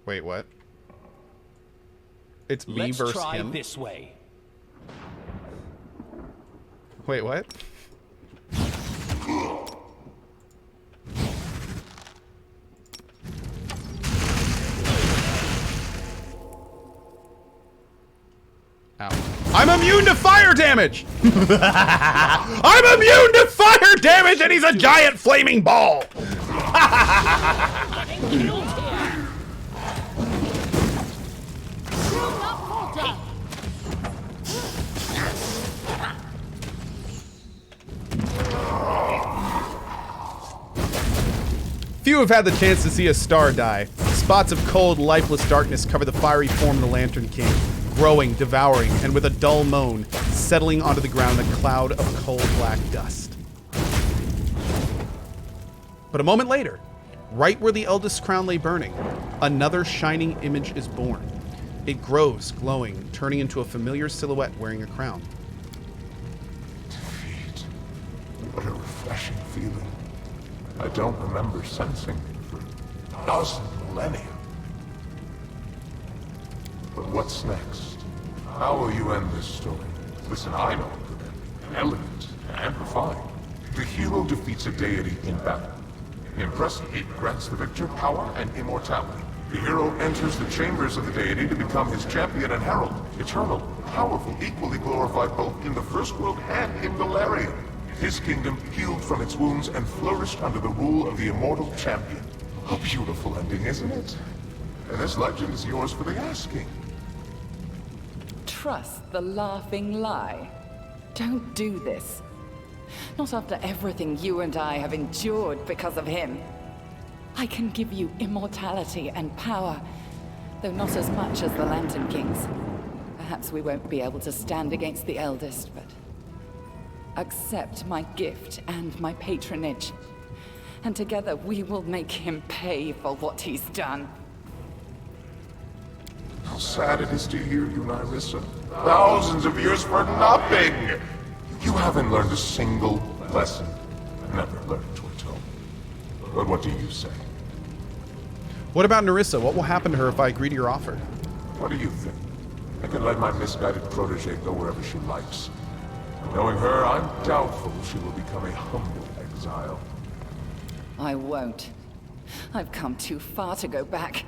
Wait, what? It's me Let's versus try him? this way. Wait, what? Ow. I'm immune to fire damage! I'm immune to fire damage and he's a giant flaming ball! Few have had the chance to see a star die. Spots of cold, lifeless darkness cover the fiery form of the Lantern King, growing, devouring, and with a dull moan, settling onto the ground a cloud of cold black dust. But a moment later, right where the eldest crown lay burning, another shining image is born. It grows, glowing, turning into a familiar silhouette wearing a crown. Defeat. What a refreshing feeling. I don't remember sensing it for a dozen millennia. But what's next? How will you end this story? Listen, I know it could end elegant and refined. The hero defeats a deity in battle. Impressive feat grants the victor power and immortality. The hero enters the chambers of the deity to become his champion and herald. Eternal, powerful, equally glorified both in the first world and in Valerian. His kingdom healed from its wounds and flourished under the rule of the immortal champion. A beautiful ending, isn't it? And this legend is yours for the asking. Trust the laughing lie. Don't do this. Not after everything you and I have endured because of him. I can give you immortality and power, though not as much as the Lantern Kings. Perhaps we won't be able to stand against the eldest, but accept my gift and my patronage. And together we will make him pay for what he's done. How sad it is to hear you, Nyrissa. Thousands of years for nothing! You haven't learned a single lesson. Never learned to atone. But what do you say? What about Nerissa? What will happen to her if I agree to your offer? What do you think? I can let my misguided protege go wherever she likes. Knowing her, I'm doubtful she will become a humble exile. I won't. I've come too far to go back.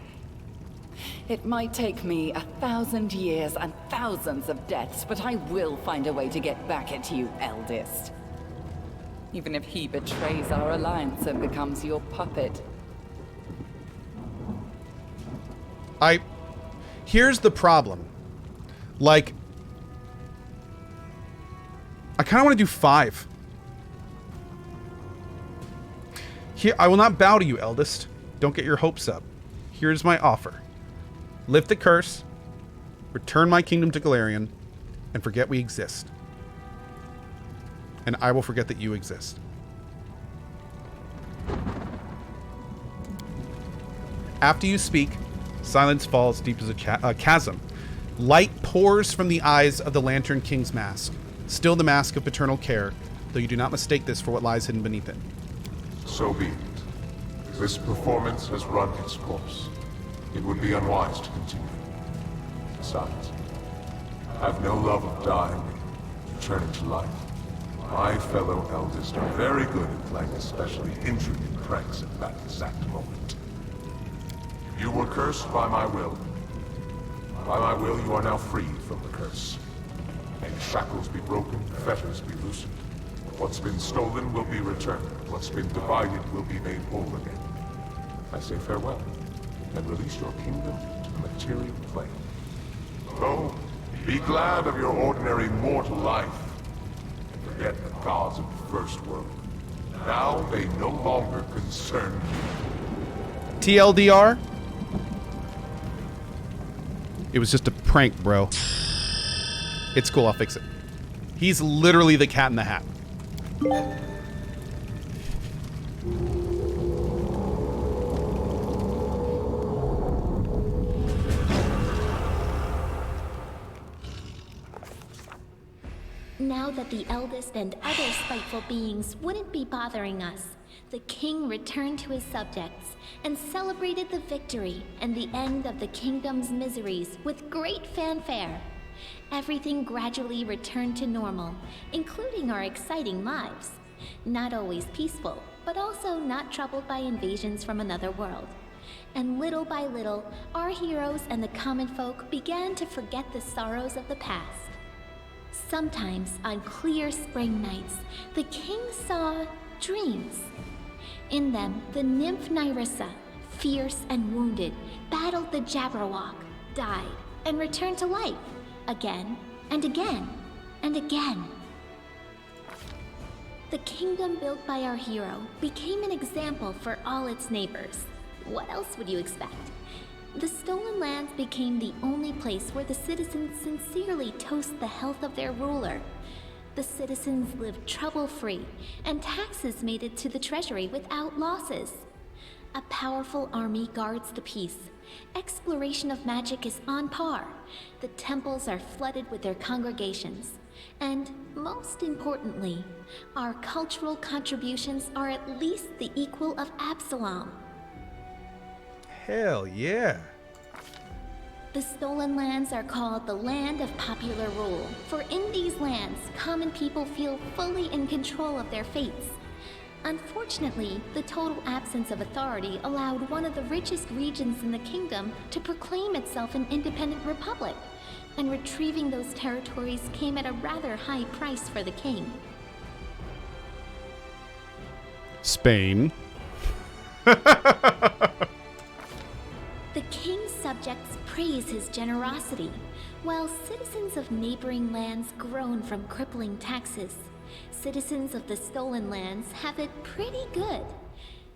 It might take me 1,000 years and thousands of deaths, but I will find a way to get back at you, eldest. Even if he betrays our alliance and becomes your puppet. Here's the problem. Like, I kind of want to do 5. Here, I will not bow to you, eldest. Don't get your hopes up. Here's my offer. Lift the curse, return my kingdom to Galarian, and forget we exist. And I will forget that you exist. After you speak, silence falls deep as a chasm. Light pours from the eyes of the Lantern King's mask. Still the mask of paternal care, though you do not mistake this for what lies hidden beneath it. So be it. This performance has run its course. It would be unwise to continue. Besides, I have no love of dying and returning to life. My fellow eldest are very good at playing especially intricate pranks at that exact moment. You were cursed by my will. By my will, you are now freed from the curse. May shackles be broken, fetters be loosened. What's been stolen will be returned. What's been divided will be made whole again. I say farewell, and release your kingdom to the material plane. Go, be glad of your ordinary mortal life, and forget the gods of the first world. Now they no longer concern you. TLDR? It was just a prank, bro. It's cool, I'll fix it. He's literally the Cat in the Hat. Now that the eldest and other spiteful beings wouldn't be bothering us, the king returned to his subjects and celebrated the victory and the end of the kingdom's miseries with great fanfare. Everything gradually returned to normal, including our exciting lives. Not always peaceful, but also not troubled by invasions from another world. And little by little, our heroes and the common folk began to forget the sorrows of the past. Sometimes, on clear spring nights, the king saw dreams. In them, the nymph Nyrissa, fierce and wounded, battled the Jabberwock, died, and returned to life, again and again and again. The kingdom built by our hero became an example for all its neighbors. What else would you expect? The stolen lands became the only place where the citizens sincerely toast the health of their ruler. The citizens lived trouble-free, and taxes made it to the treasury without losses. A powerful army guards the peace. Exploration of magic is on par. The temples are flooded with their congregations. And most importantly, our cultural contributions are at least the equal of Absalom. Hell yeah. The stolen lands are called the land of popular rule, for in these lands, common people feel fully in control of their fates. Unfortunately, the total absence of authority allowed one of the richest regions in the kingdom to proclaim itself an independent republic, and retrieving those territories came at a rather high price for the king. Spain. The king's subjects praise his generosity, while citizens of neighboring lands groan from crippling taxes. Citizens of the stolen lands have it pretty good.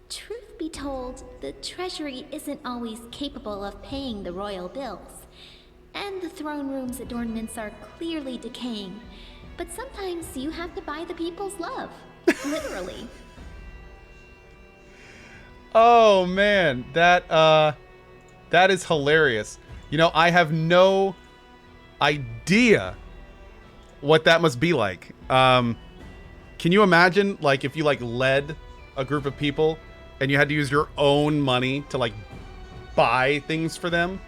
Truth be told, the treasury isn't always capable of paying the royal bills, and the throne room's adornments are clearly decaying. But sometimes you have to buy the people's love, literally. Oh man, that is hilarious. You know, I have no idea what that must be like. Can you imagine, like, if you, like, led a group of people and you had to use your own money to, like, buy things for them?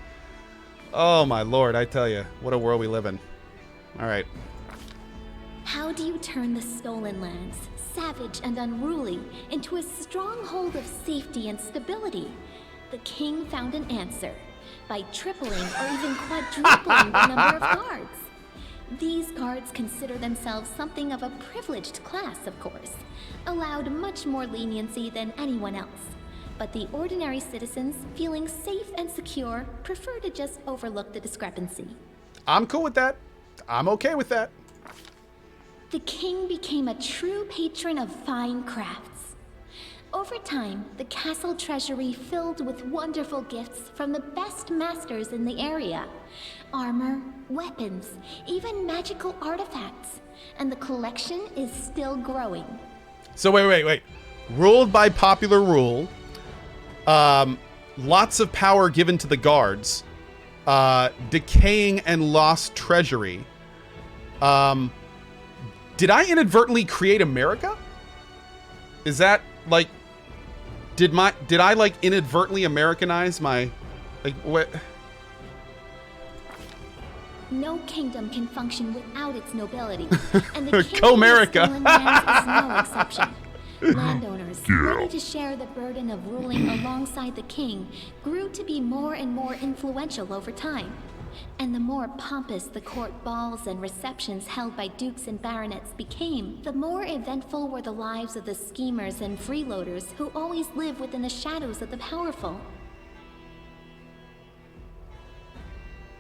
Oh, my lord, I tell you, what a world we live in. All right. How do you turn the stolen lands, savage and unruly, into a stronghold of safety and stability? The king found an answer by tripling or even quadrupling the number of guards. These guards consider themselves something of a privileged class, of course, allowed much more leniency than anyone else. But the ordinary citizens, feeling safe and secure, prefer to just overlook the discrepancy. I'm cool with that. I'm okay with that. The king became a true patron of fine crafts. Over time, the castle treasury filled with wonderful gifts from the best masters in the area. Armor, weapons, even magical artifacts. And the collection is still growing. So wait. Ruled by popular rule. Lots of power given to the guards. Decaying and lost treasury. Did I inadvertently create America? Is that, like... Did I, like, inadvertently Americanize my... Like, what... No kingdom can function without its nobility, and the CohhCarnage Stolen Lands is no exception. Landowners, ready to share the burden of ruling alongside the king, grew to be more and more influential over time. And the more pompous the court balls and receptions held by dukes and baronets became, the more eventful were the lives of the schemers and freeloaders who always live within the shadows of the powerful.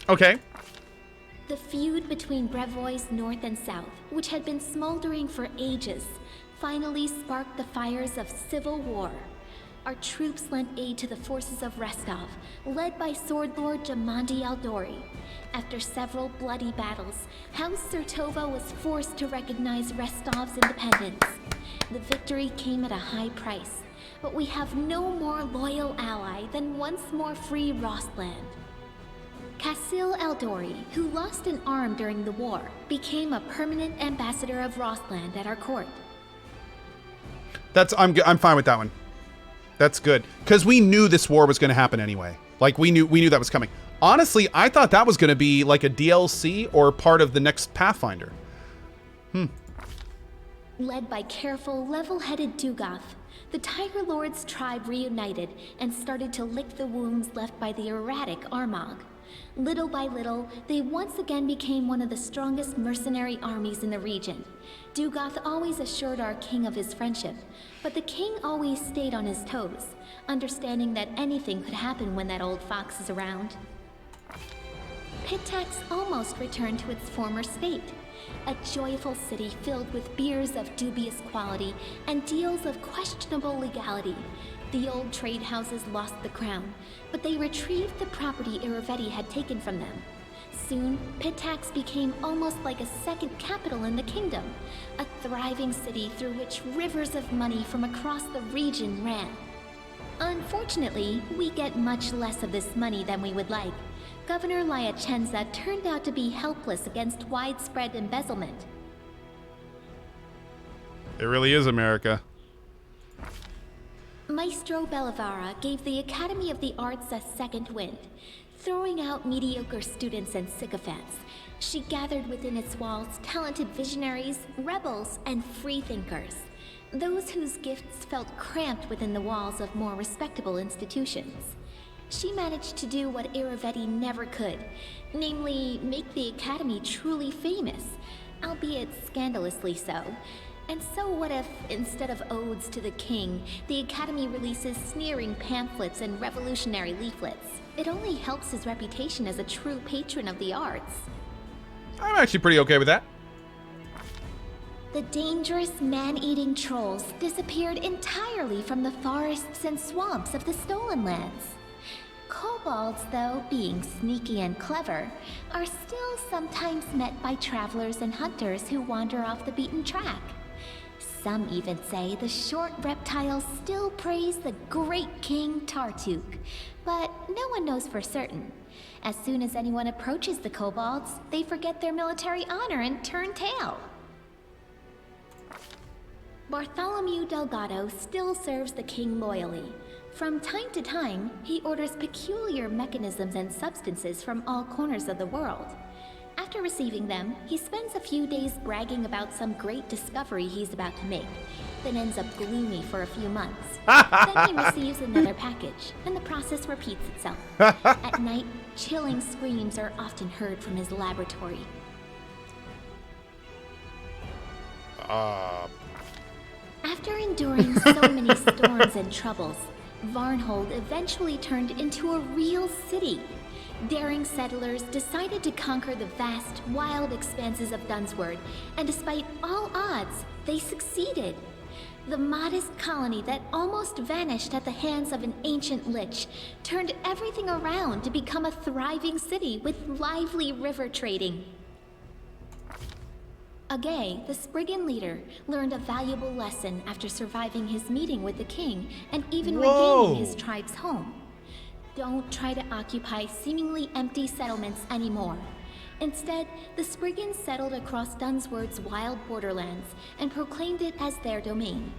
Okay. The feud between Brevois North and South, which had been smoldering for ages, finally sparked the fires of civil war. Our troops lent aid to the forces of Restov, led by Sword Lord Jamandi Aldori. After several bloody battles, House Sertova was forced to recognize Restov's independence. The victory came at a high price, but we have no more loyal ally than once more free Rostland. Kasil Aldori, who lost an arm during the war, became a permanent ambassador of Rostland at our court. I'm fine with that one. That's good. Because we knew this war was going to happen anyway. Like, we knew that was coming. Honestly, I thought that was going to be like a DLC or part of the next Pathfinder. Led by careful, level-headed Dugoth, the Tiger Lord's tribe reunited and started to lick the wounds left by the erratic Armagh. Little by little, they once again became one of the strongest mercenary armies in the region. Dugoth always assured our king of his friendship, but the king always stayed on his toes, understanding that anything could happen when that old fox is around. Pitax almost returned to its former state, a joyful city filled with beers of dubious quality and deals of questionable legality. The old trade houses lost the crown, but they retrieved the property Iravetti had taken from them. Soon, Pitax became almost like a second capital in the kingdom, a thriving city through which rivers of money from across the region ran. Unfortunately, we get much less of this money than we would like. Governor Liachenza turned out to be helpless against widespread embezzlement. It really is America. Maestro Bellavara gave the Academy of the Arts a second wind. Throwing out mediocre students and sycophants, she gathered within its walls talented visionaries, rebels, and freethinkers. Those whose gifts felt cramped within the walls of more respectable institutions. She managed to do what Iravetti never could, namely make the Academy truly famous, albeit scandalously so. And so what if, instead of odes to the king, the Academy releases sneering pamphlets and revolutionary leaflets? It only helps his reputation as a true patron of the arts. I'm actually pretty okay with that. The dangerous man-eating trolls disappeared entirely from the forests and swamps of the Stolen Lands. Kobolds, though, being sneaky and clever, are still sometimes met by travelers and hunters who wander off the beaten track. Some even say the short reptiles still praise the great King Tartuk, but no one knows for certain. As soon as anyone approaches the kobolds, they forget their military honor and turn tail. Bartholomew Delgado still serves the king loyally. From time to time, he orders peculiar mechanisms and substances from all corners of the world. After receiving them, he spends a few days bragging about some great discovery he's about to make, then ends up gloomy for a few months. Then he receives another package, and the process repeats itself. At night, chilling screams are often heard from his laboratory. After enduring so many storms and troubles, Varnhold eventually turned into a real city. Daring settlers decided to conquer the vast, wild expanses of Dunsword, and despite all odds, they succeeded. The modest colony that almost vanished at the hands of an ancient lich turned everything around to become a thriving city with lively river trading. Agay, the Spriggan leader, learned a valuable lesson after surviving his meeting with the king and even regaining his tribe's home. Don't try to occupy seemingly empty settlements anymore. Instead, the Spriggans settled across Dunsword's wild borderlands and proclaimed it as their domain.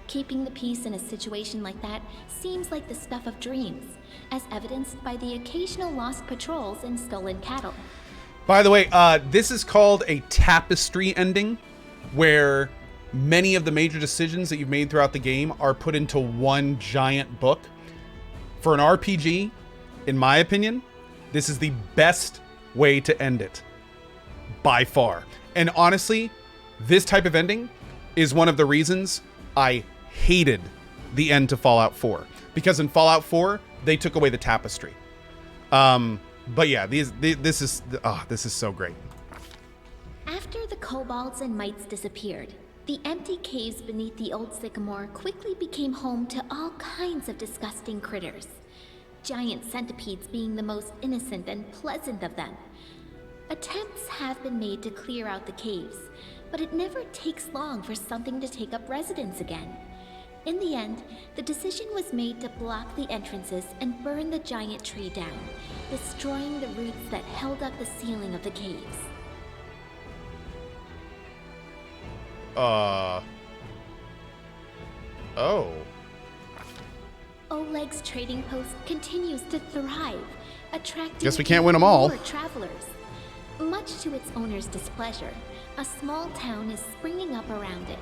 Keeping the peace in a situation like that seems like the stuff of dreams, as evidenced by the occasional lost patrols and stolen cattle. By the way, this is called a tapestry ending, where many of the major decisions that you've made throughout the game are put into one giant book. For an RPG, in my opinion, this is the best way to end it, by far. And honestly, this type of ending is one of the reasons I hated the end to Fallout 4. Because in Fallout 4, they took away the tapestry. But yeah, this is so great. After the kobolds and mites disappeared, the empty caves beneath the old sycamore quickly became home to all kinds of disgusting critters. Giant centipedes being the most innocent and pleasant of them. Attempts have been made to clear out the caves, but it never takes long for something to take up residence again. In the end, the decision was made to block the entrances and burn the giant tree down, destroying the roots that held up the ceiling of the caves. Oh. Oleg's trading post continues to thrive, attracting Guess we can't win 'em all. more travelers. Much to its owner's displeasure, a small town is springing up around it.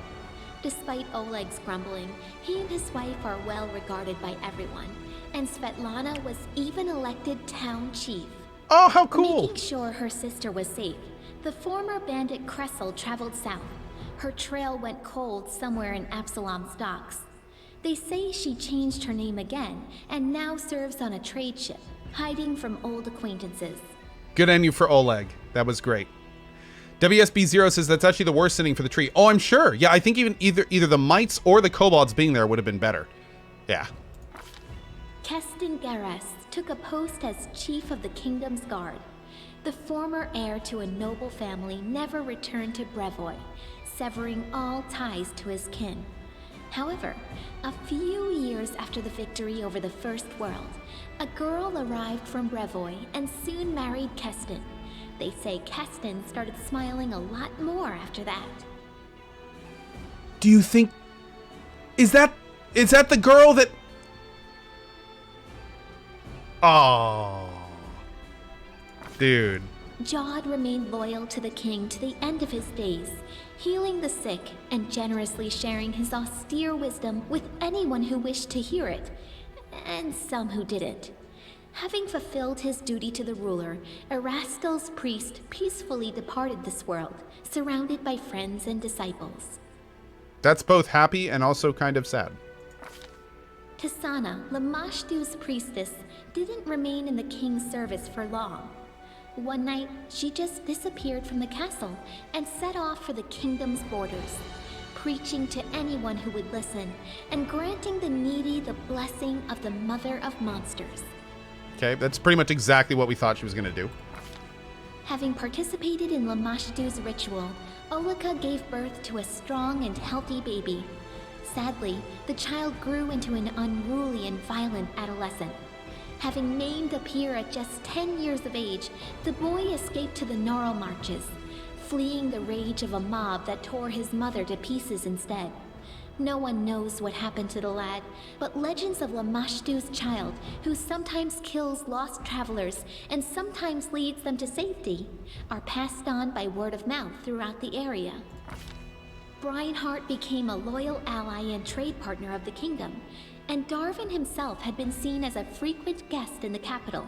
Despite Oleg's grumbling, he and his wife are well regarded by everyone, and Svetlana was even elected town chief. Oh, how cool! Making sure her sister was safe, the former bandit Kressel traveled south. Her trail went cold somewhere in Absalom's docks. They say she changed her name again and now serves on a trade ship, hiding from old acquaintances. Good on you for Oleg. That was great. WSB0 says that's actually the worst ending for the tree. Oh, I'm sure. Yeah, I think even either the mites or the kobolds being there would have been better. Yeah. Keston Gares took a post as chief of the kingdom's guard. The former heir to a noble family never returned to Brevoy, severing all ties to his kin. However, a few years after the victory over the First World, a girl arrived from Brevoy and soon married Keston. They say Keston started smiling a lot more after that. Do you think... Is that the girl that... Oh, dude. Jod remained loyal to the king to the end of his days, healing the sick and generously sharing his austere wisdom with anyone who wished to hear it, and some who didn't. Having fulfilled his duty to the ruler, Erastil's priest peacefully departed this world, surrounded by friends and disciples. That's both happy and also kind of sad. Tisana, Lamashtu's priestess, didn't remain in the king's service for long. One night, she just disappeared from the castle and set off for the kingdom's borders, preaching to anyone who would listen and granting the needy the blessing of the Mother of Monsters. Okay, that's pretty much exactly what we thought she was going to do. Having participated in Lamashtu's ritual, Olika gave birth to a strong and healthy baby. Sadly, the child grew into an unruly and violent adolescent. Having named a peer at just 10 years of age, the boy escaped to the Gnarl Marches, fleeing the rage of a mob that tore his mother to pieces instead. No one knows what happened to the lad, but legends of Lamashtu's child, who sometimes kills lost travelers and sometimes leads them to safety, are passed on by word of mouth throughout the area. Breinhart became a loyal ally and trade partner of the kingdom, and Darvin himself had been seen as a frequent guest in the capital.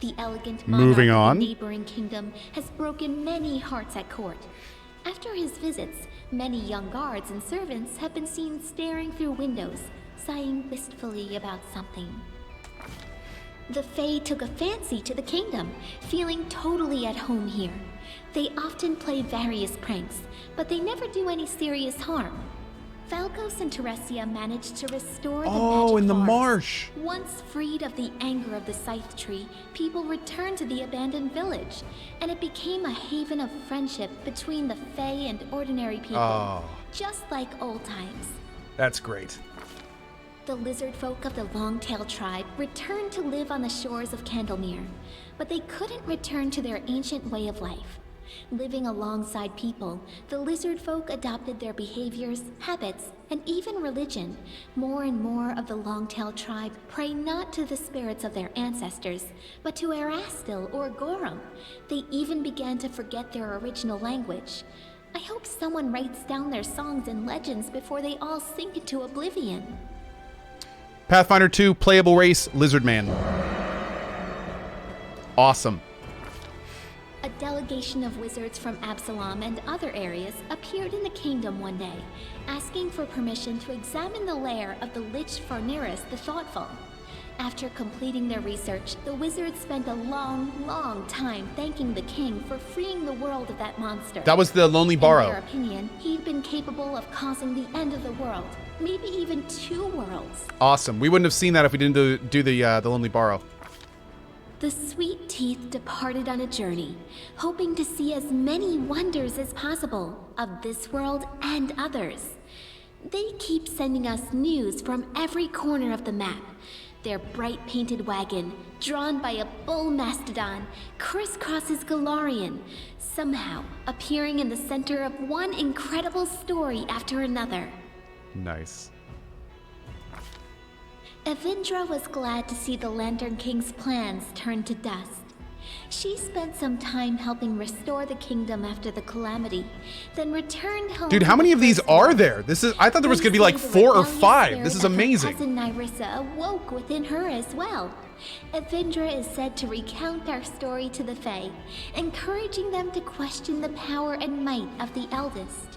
The elegant monarch of the neighboring kingdom has broken many hearts at court. After his visits, many young guards and servants have been seen staring through windows, sighing wistfully about something. The Fae took a fancy to the kingdom, feeling totally at home here. They often play various pranks, but they never do any serious harm. Falcos and Teresia managed to restore the magic in the forest. marsh. Once freed of the anger of the Scythe Tree, people returned to the abandoned village, and it became a haven of friendship between the Fae and ordinary people, just like old times. That's great. The lizard folk of the Longtail tribe returned to live on the shores of Candlemere, but they couldn't return to their ancient way of life. Living alongside people, the lizard folk adopted their behaviors, habits, and even religion. More and more of the Longtail tribe pray not to the spirits of their ancestors, but to Erastil or Gorum. They even began to forget their original language. I hope someone writes down their songs and legends before they all sink into oblivion. Pathfinder 2, playable race, Lizard Man. Awesome. A delegation of wizards from Absalom and other areas appeared in the kingdom one day, asking for permission to examine the lair of the Lich Farneris the Thoughtful. After completing their research, the wizards spent a long time thanking the king for freeing the world of that monster. That was the Lonely Barrow. In their opinion, he'd been capable of causing the end of the world, maybe even 2 worlds. Awesome. We wouldn't have seen that if we didn't do the Lonely Barrow. The Sweet Teeth departed on a journey, hoping to see as many wonders as possible of this world and others. They keep sending us news from every corner of the map. Their bright painted wagon, drawn by a bull mastodon, crisscrosses Galarian, somehow appearing in the center of one incredible story after another. Nice. Evindra was glad to see the Lantern King's plans turn to dust. She spent some time helping restore the kingdom after the calamity, then returned home. Dude, how many of these are there? I thought there was gonna be like 4 or 5. This is amazing. Cousin Nyrissa awoke within her as well. Evindra is said to recount our story to the Fae, encouraging them to question the power and might of the eldest.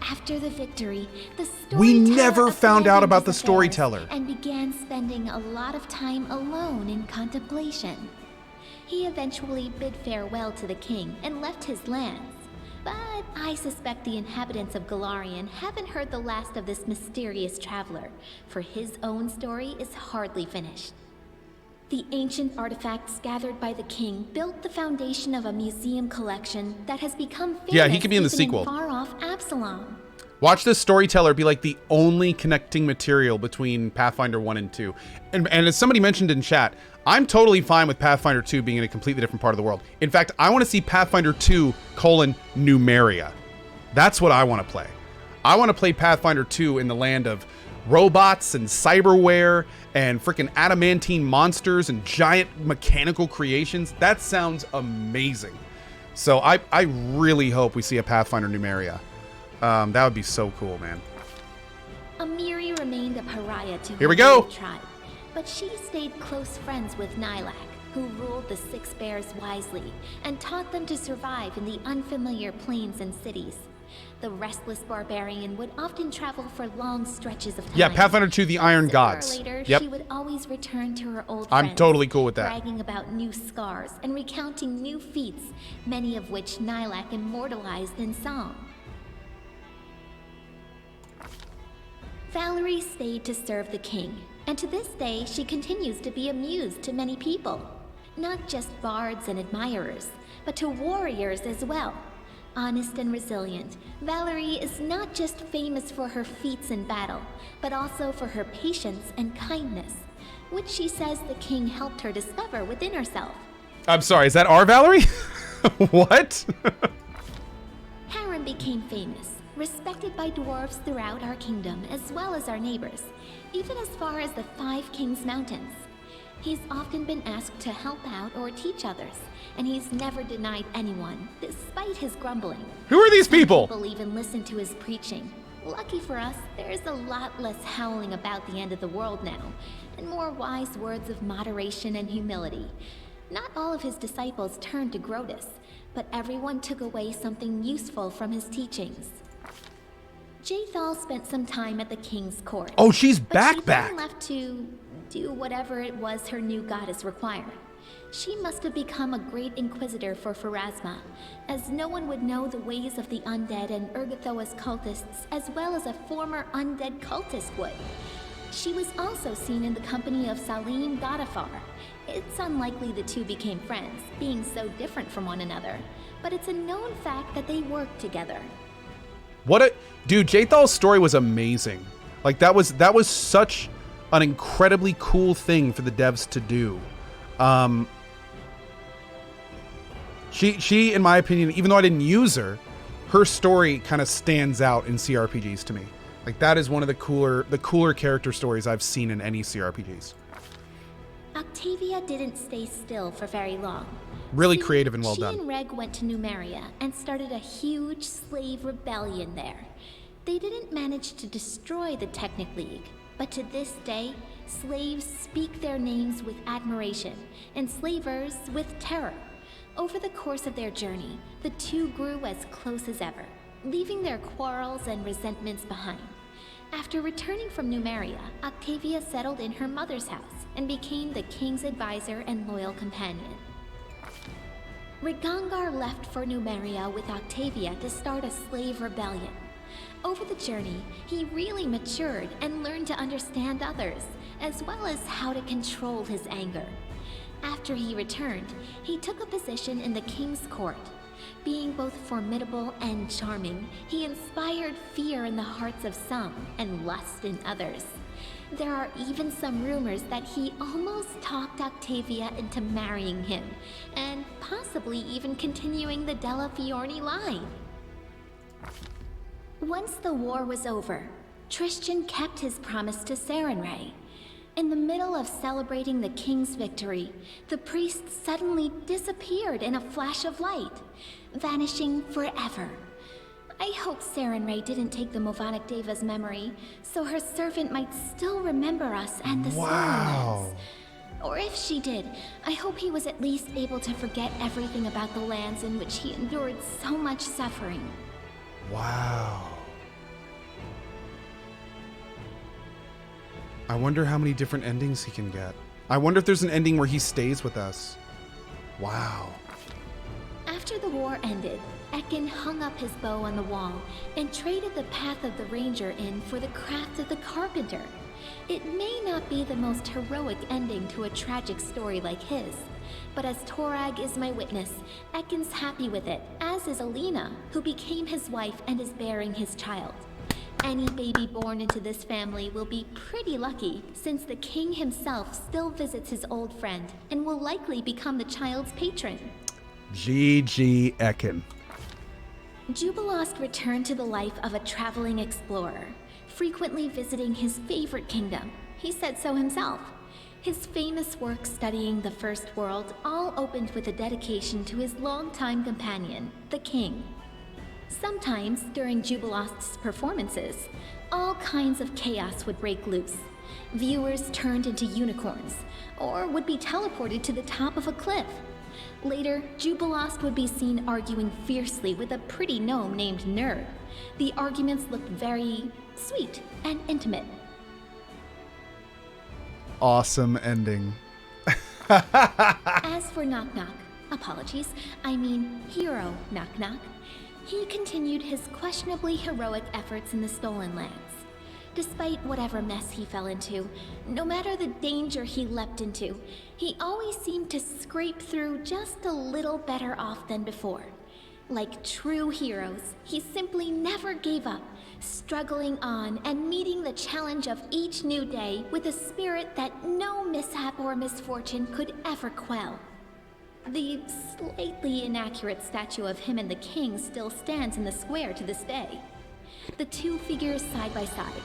After the victory, the storyteller We never found out abandoned about the his affairs storyteller. and began spending a lot of time alone in contemplation. He eventually bid farewell to the king and left his lands. But I suspect the inhabitants of Galarian haven't heard the last of this mysterious traveler, for his own story is hardly finished. The ancient artifacts gathered by the king built the foundation of a museum collection that has become famous. Yeah, he could be in the even sequel. In far-off Absalom. Watch this storyteller be like the only connecting material between Pathfinder 1 and 2. And as somebody mentioned in chat, I'm totally fine with Pathfinder 2 being in a completely different part of the world. In fact, I want to see Pathfinder 2 : Numeria. That's what I want to play. I want to play Pathfinder 2 in the land of robots and cyberware and freaking adamantine monsters and giant mechanical creations. That sounds amazing. So I really hope we see a Pathfinder Numeria. That would be so cool, man. Amiri remained a pariah to Here we her go. native tribe, but she stayed close friends with Nylak, who ruled the Six Bears wisely and taught them to survive in the unfamiliar plains and cities. The restless barbarian would often travel for long stretches of time. Yeah, Pathfinder 2, the Iron Sooner Gods. Or later, Yep. she would always return to her old I'm friends, totally cool with that. bragging about new scars and recounting new feats, many of which Nylak immortalized in song. Valerie stayed to serve the king, and to this day she continues to be a muse to many people. Not just bards and admirers, but to warriors as well. Honest and resilient, Valerie is not just famous for her feats in battle, but also for her patience and kindness, which she says the king helped her discover within herself. I'm sorry, is that our Valerie? What? Harren became famous, respected by dwarves throughout our kingdom as well as our neighbors, even as far as the Five Kings Mountains. He's often been asked to help out or teach others, and he's never denied anyone, despite his grumbling. Who are these people? People even listen to his preaching. Lucky for us, there's a lot less howling about the end of the world now, and more wise words of moderation and humility. Not all of his disciples turned to Grotus, but everyone took away something useful from his teachings. Jaethal spent some time at the king's court. Oh, she's but back. she then left to do whatever it was her new goddess required. She must have become a great inquisitor for Pharasma, as no one would know the ways of the undead and Urgathoa's cultists as well as a former undead cultist would. She was also seen in the company of Salim Godafar. It's unlikely the two became friends, being so different from one another, but it's a known fact that they worked together. Dude, Jaethal's story was amazing. Like that was such an incredibly cool thing for the devs to do. She, in my opinion, even though I didn't use her story kind of stands out in CRPGs to me. Like that is one of the cooler character stories I've seen in any CRPGs. Octavia didn't stay still for very long. Really creative and well done. She and Reg went to Numeria and started a huge slave rebellion there. They didn't manage to destroy the Technic League, but to this day, slaves speak their names with admiration, and slavers with terror. Over the course of their journey, the two grew as close as ever, leaving their quarrels and resentments behind. After returning from Numeria, Octavia settled in her mother's house and became the king's advisor and loyal companion. Rigangar left for Numeria with Octavia to start a slave rebellion. Over the journey, he really matured and learned to understand others, as well as how to control his anger. After he returned, he took a position in the king's court. Being both formidable and charming, he inspired fear in the hearts of some and lust in others. There are even some rumors that he almost talked Octavia into marrying him, and possibly even continuing the Della Fiorni line. Once the war was over, Tristan kept his promise to Sarenrae. In the middle of celebrating the king's victory, the priest suddenly disappeared in a flash of light, vanishing forever. I hope Sarenrae didn't take the Movonic Deva's memory, so her servant might still remember us and the Stolen Lands. Or if she did, I hope he was at least able to forget everything about the lands in which he endured so much suffering. Wow. I wonder how many different endings he can get. I wonder if there's an ending where he stays with us. Wow. After the war ended, Ekin hung up his bow on the wall and traded the path of the ranger in for the craft of the carpenter. It may not be the most heroic ending to a tragic story like his, but as Torag is my witness, Ekin's happy with it, as is Alina, who became his wife and is bearing his child. Any baby born into this family will be pretty lucky, since the king himself still visits his old friend and will likely become the child's patron. GG Ekin. Jubilost returned to the life of a traveling explorer, frequently visiting his favorite kingdom. He said so himself. His famous work studying the First World all opened with a dedication to his longtime companion, the king. Sometimes, during Jubilost's performances, all kinds of chaos would break loose. Viewers turned into unicorns, or would be teleported to the top of a cliff. Later, Jubilost would be seen arguing fiercely with a pretty gnome named Nerd. The arguments looked very sweet and intimate. Awesome ending. As for Knock Knock, apologies, I mean Hero Knock Knock, he continued his questionably heroic efforts in the Stolen Lands. Despite whatever mess he fell into, no matter the danger he leapt into, he always seemed to scrape through just a little better off than before. Like true heroes, he simply never gave up, struggling on and meeting the challenge of each new day with a spirit that no mishap or misfortune could ever quell. The slightly inaccurate statue of him and the king still stands in the square to this day. The two figures side by side.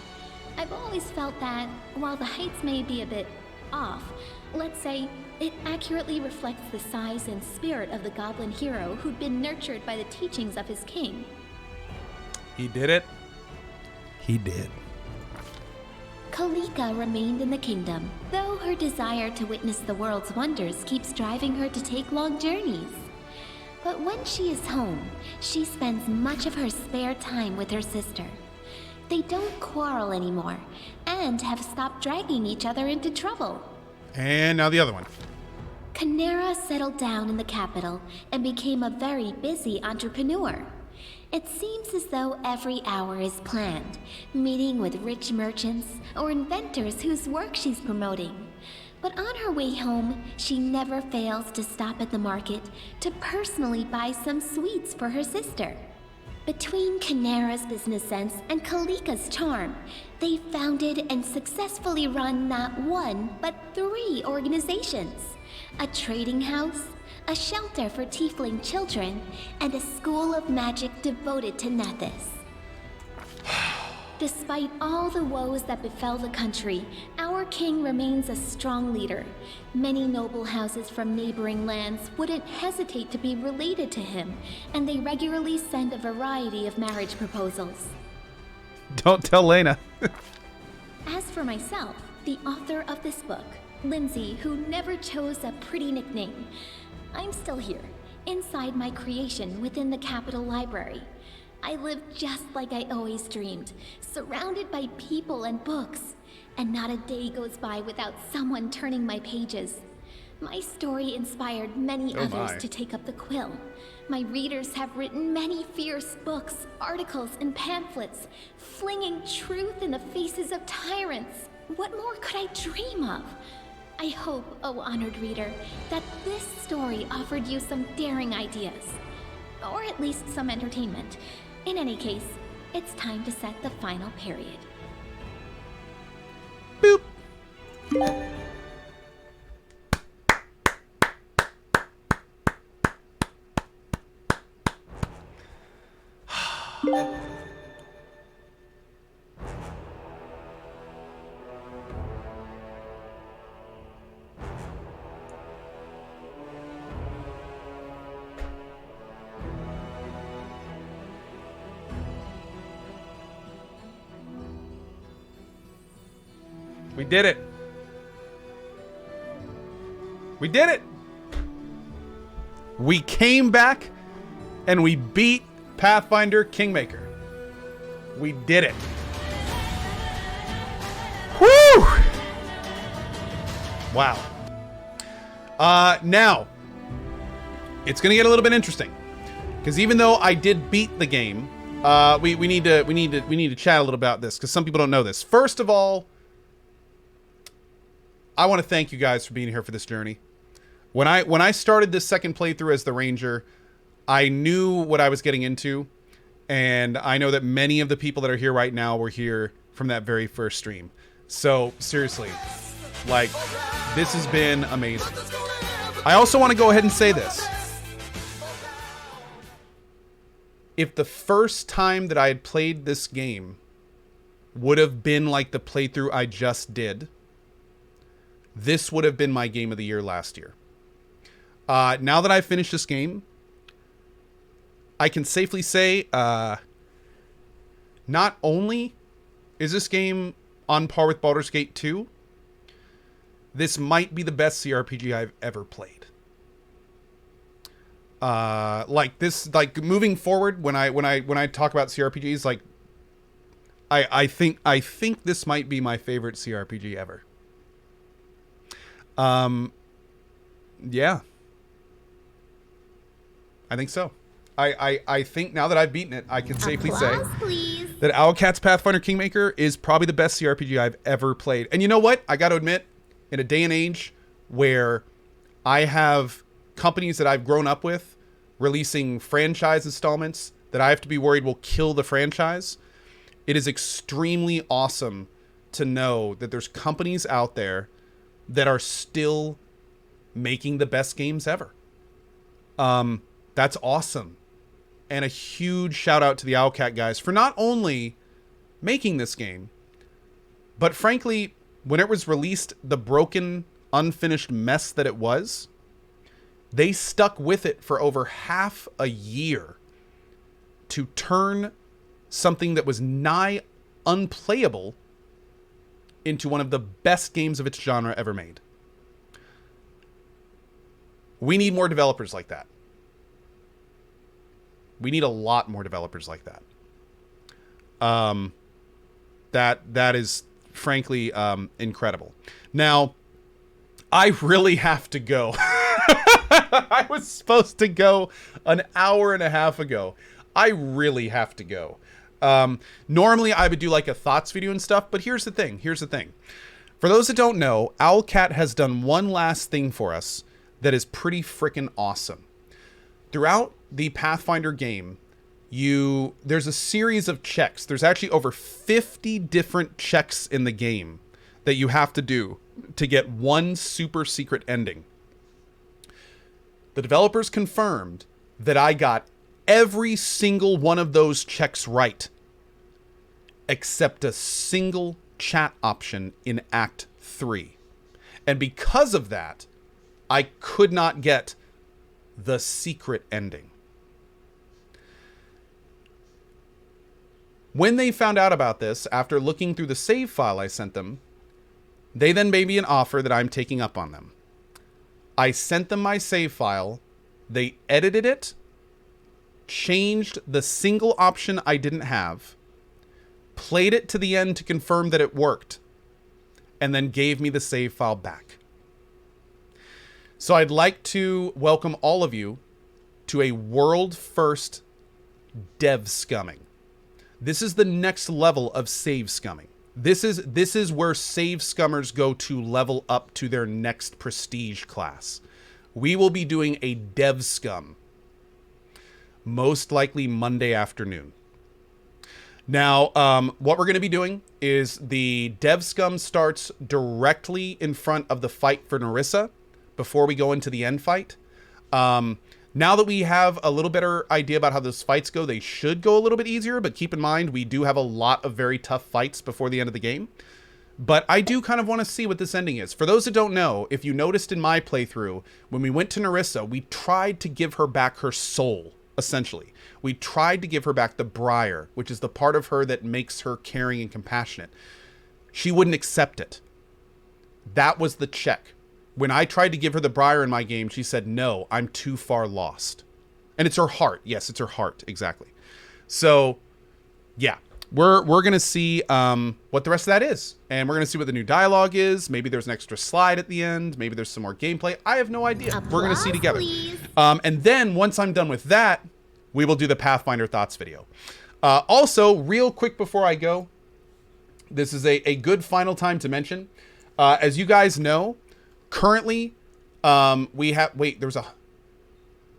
I've always felt that, while the heights may be a bit off, let's say, it accurately reflects the size and spirit of the goblin hero who'd been nurtured by the teachings of his king. He did it. He did. Kalika remained in the kingdom, though her desire to witness the world's wonders keeps driving her to take long journeys. But when she is home, she spends much of her spare time with her sister. They don't quarrel anymore, and have stopped dragging each other into trouble. And now the other one. Kanera settled down in the capital and became a very busy entrepreneur. It seems as though every hour is planned, meeting with rich merchants or inventors whose work she's promoting. But on her way home, she never fails to stop at the market to personally buy some sweets for her sister. Between Kanera's business sense and Kalika's charm, they founded and successfully run not one, but 3 organizations. A trading house, a shelter for tiefling children, and a school of magic devoted to Nethys. Despite all the woes that befell the country, our king remains a strong leader. Many noble houses from neighboring lands wouldn't hesitate to be related to him, and they regularly send a variety of marriage proposals. Don't tell Lena. As for myself, the author of this book, Lindsay, who never chose a pretty nickname, I'm still here, inside my creation within the Capitol Library. I live just like I always dreamed, surrounded by people and books, and not a day goes by without someone turning my pages. My story inspired many others to take up the quill. My readers have written many fierce books, articles, and pamphlets, flinging truth in the faces of tyrants. What more could I dream of? I hope, oh honored reader, that this story offered you some daring ideas, or at least some entertainment. In any case, it's time to set the final period. Boop. We did it. We did it. We came back and we beat Pathfinder Kingmaker. We did it. Whew! Wow. Now, it's going to get a little bit interesting. Because even though I did beat the game, we need to chat a little about this, because some people don't know this. First of all, I want to thank you guys for being here for this journey. When I started this second playthrough as the Ranger, I knew what I was getting into, and I know that many of the people that are here right now were here from that very first stream. So seriously, like, this has been amazing. I also want to go ahead and say this. If the first time that I had played this game would have been like the playthrough I just did, this would have been my game of the year last year. Now that I've finished this game, I can safely say, not only is this game on par with Baldur's Gate 2, this might be the best CRPG I've ever played. Like this, like moving forward, when I talk about CRPGs, like I think this might be my favorite CRPG ever. Yeah. I think so. I think now that I've beaten it, I can safely say that Owlcat's Pathfinder Kingmaker is probably the best CRPG I've ever played. And you know what? I got to admit, in a day and age where I have companies that I've grown up with releasing franchise installments that I have to be worried will kill the franchise, it is extremely awesome to know that there's companies out there that are still making the best games ever. That's awesome. And a huge shout out to the Owlcat guys for not only making this game, but frankly, when it was released, the broken, unfinished mess that it was, they stuck with it for over half a year to turn something that was nigh unplayable into one of the best games of its genre ever made. We need more developers like that. We need a lot more developers like that. That is frankly incredible. Now, I really have to go. I was supposed to go an hour and a half ago. I really have to go. Normally I would do like a thoughts video and stuff, but here's the thing. For those that don't know, Owlcat has done one last thing for us that is pretty freaking awesome. Throughout the Pathfinder game, there's a series of checks. There's actually over 50 different checks in the game that you have to do to get one super secret ending. The developers confirmed that I got every single one of those checks right, except a single chat option in Act 3. And because of that, I could not get the secret ending. When they found out about this, after looking through the save file I sent them, they then made me an offer that I'm taking up on them. I sent them my save file, they edited it, changed the single option I didn't have, played it to the end to confirm that it worked, and then gave me the save file back. So I'd like to welcome all of you to a world first dev scumming. This is the next level of save scumming. This is where save scummers go to level up to their next prestige class. We will be doing a dev scum, most likely Monday afternoon. Now, what we're going to be doing is the dev scum starts directly in front of the fight for Narissa before we go into the end fight. Now that we have a little better idea about how those fights go, they should go a little bit easier, but keep in mind, we do have a lot of very tough fights before the end of the game. But I do kind of want to see what this ending is. For those that don't know, if you noticed in my playthrough, when we went to Narissa, we tried to give her back her soul, essentially. We tried to give her back the Briar, which is the part of her that makes her caring and compassionate. She wouldn't accept it. That was the check. When I tried to give her the Briar in my game, she said, no, I'm too far lost. And it's her heart. Yes, it's her heart. Exactly. So, yeah. We're going to see what the rest of that is. And we're going to see what the new dialogue is. Maybe there's an extra slide at the end. Maybe there's some more gameplay. I have no idea. Applause, we're going to see together. please. And then once I'm done with that, we will do the Pathfinder Thoughts video. Also, real quick before I go, this is a good final time to mention. As you guys know, currently, we have... Wait, there's a...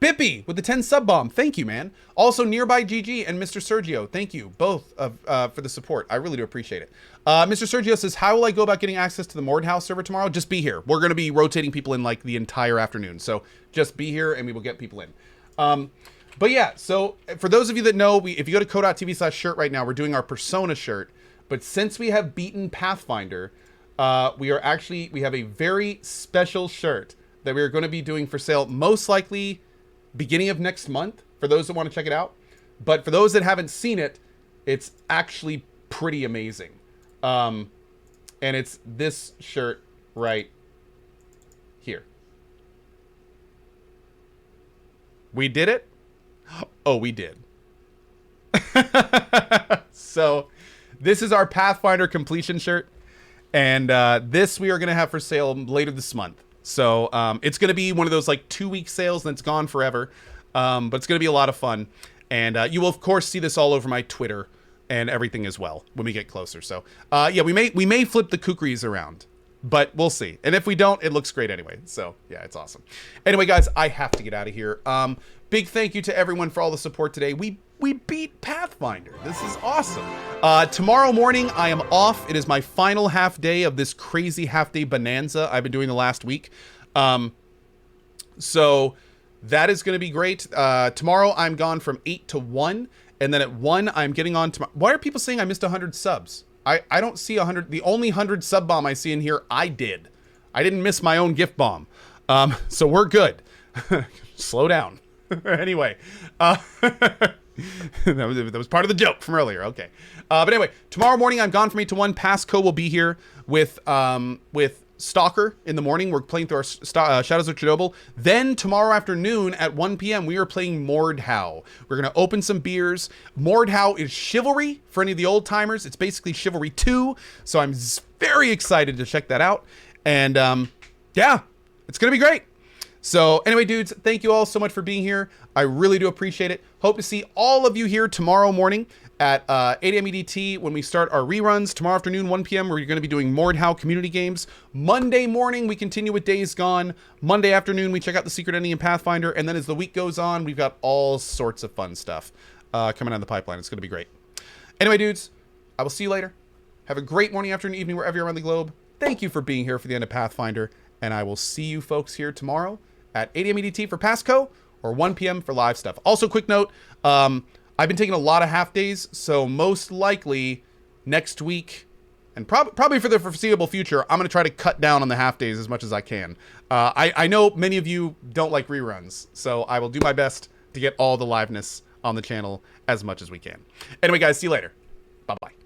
Bippy with the 10 sub bomb. Thank you, man. Also, Nearby GG and Mr. Sergio. Thank you both for the support. I really do appreciate it. Mr. Sergio says, how will I go about getting access to the Mordhouse server tomorrow? Just be here. We're going to be rotating people in like the entire afternoon. So just be here and we will get people in. But yeah, so for those of you that know, if you go to co.tv/shirt right now, we're doing our Persona shirt. But since we have beaten Pathfinder, we have a very special shirt that we are going to be doing for sale, most likely beginning of next month, for those that want to check it out. But for those that haven't seen it, it's actually pretty amazing. And it's this shirt right here. We did it? Oh, we did. So this is our Pathfinder completion shirt. And this we are going to have for sale later this month. So it's going to be one of those like 2-week sales and it's gone forever. But it's going to be a lot of fun. And you will, of course, see this all over my Twitter and everything as well when we get closer. So yeah, we may flip the kukris around, but we'll see. And if we don't, it looks great anyway. So yeah, it's awesome. Anyway, guys, I have to get out of here. Big thank you to everyone for all the support today. We beat Pathfinder. This is awesome. Tomorrow morning, I am off. It is my final half day of this crazy half day bonanza I've been doing the last week. So that is going to be great. Tomorrow, I'm gone from 8 to 1. And then at 1, I'm getting on to... Why are people saying I missed 100 subs? I don't see 100. The only 100 sub bomb I see in here, I did. I didn't miss my own gift bomb. So we're good. Slow down. Anyway. That was part of the joke from earlier. Okay. But anyway, tomorrow morning I'm gone from 8 to 1. Pasco will be here with Stalker in the morning. We're playing through our Shadows of Chernobyl. Then tomorrow afternoon at 1 p.m. we are playing Mordhau. We're going to open some beers. Mordhau is Chivalry for any of the old timers. It's basically Chivalry 2. So I'm very excited to check that out. And yeah, it's going to be great. So anyway, dudes, thank you all so much for being here. I really do appreciate it. Hope to see all of you here tomorrow morning at 8 a.m. EDT when we start our reruns. Tomorrow afternoon, 1 p.m., we're going to be doing Mordhau community games. Monday morning, we continue with Days Gone. Monday afternoon, we check out the Secret Ending in Pathfinder. And then as the week goes on, we've got all sorts of fun stuff coming down the pipeline. It's going to be great. Anyway, dudes, I will see you later. Have a great morning, afternoon, evening, wherever you're around the globe. Thank you for being here for the end of Pathfinder. And I will see you folks here tomorrow at 8 a.m. EDT for Pasco or 1 p.m. for live stuff. Also, quick note, I've been taking a lot of half days, so most likely next week, and probably for the foreseeable future, I'm going to try to cut down on the half days as much as I can. I know many of you don't like reruns, so I will do my best to get all the liveness on the channel as much as we can. Anyway, guys, see you later. Bye-bye.